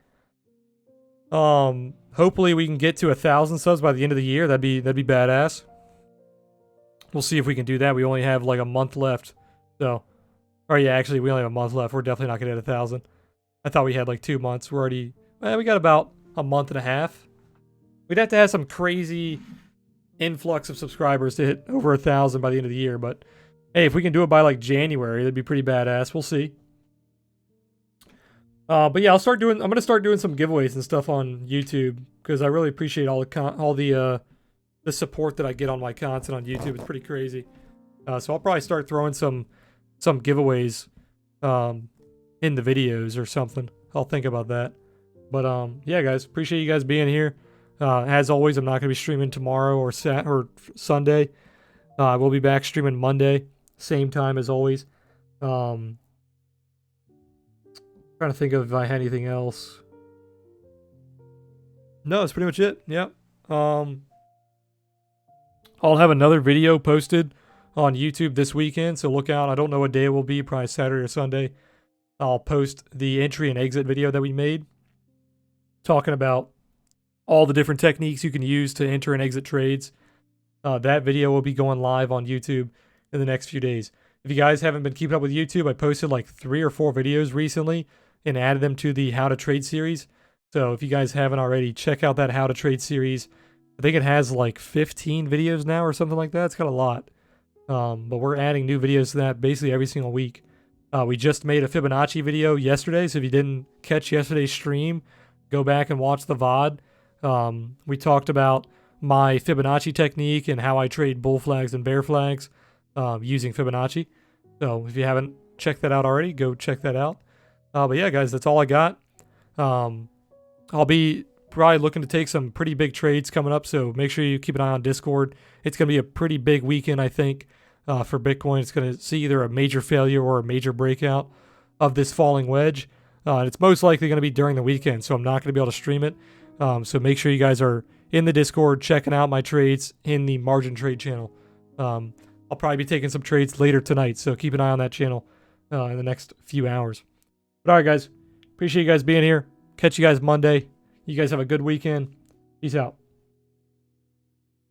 Hopefully we can get to 1,000 subs by the end of the year. That'd be badass. We'll see if we can do that. We only have like a month left. So, or yeah, actually we only have a month left. We're definitely not gonna hit 1,000. I thought we had like 2 months. We're already, we got about a month and a half. We'd have to have some crazy influx of subscribers to hit over 1,000 by the end of the year. But hey, if we can do it by like January, that'd be pretty badass. We'll see. But yeah, I'm gonna start doing some giveaways and stuff on YouTube because I really appreciate all the support that I get on my content on YouTube. It's pretty crazy. So I'll probably start throwing some giveaways in the videos or something. I'll think about that. But yeah, guys, appreciate you guys being here. As always, I'm not gonna be streaming tomorrow or Sunday. We'll be back streaming Monday, same time as always. Trying to think of if I had anything else. No, that's pretty much it. Yep. I'll have another video posted on YouTube this weekend, so look out. I don't know what day it will be, probably Saturday or Sunday. I'll post the entry and exit video that we made, talking about all the different techniques you can use to enter and exit trades. That video will be going live on YouTube in the next few days. If you guys haven't been keeping up with YouTube, I posted like 3 or 4 videos recently and added them to the How to Trade series. So if you guys haven't already, check out that How to Trade series. I think it has like 15 videos now or something like that. It's got a lot. But we're adding new videos to that basically every single week. We just made a Fibonacci video yesterday, so if you didn't catch yesterday's stream, go back and watch the VOD. We talked about my Fibonacci technique and how I trade bull flags and bear flags using Fibonacci. So if you haven't checked that out already, go check that out. But yeah, guys, that's all I got. I'll be probably looking to take some pretty big trades coming up, so make sure you keep an eye on Discord. It's going to be a pretty big weekend, I think, for Bitcoin. It's going to see either a major failure or a major breakout of this falling wedge. And it's most likely going to be during the weekend, so I'm not going to be able to stream it. So make sure you guys are in the Discord checking out my trades in the Margin Trade channel. I'll probably be taking some trades later tonight, so keep an eye on that channel in the next few hours. But all right, guys. Appreciate you guys being here. Catch you guys Monday. You guys have a good weekend. Peace out.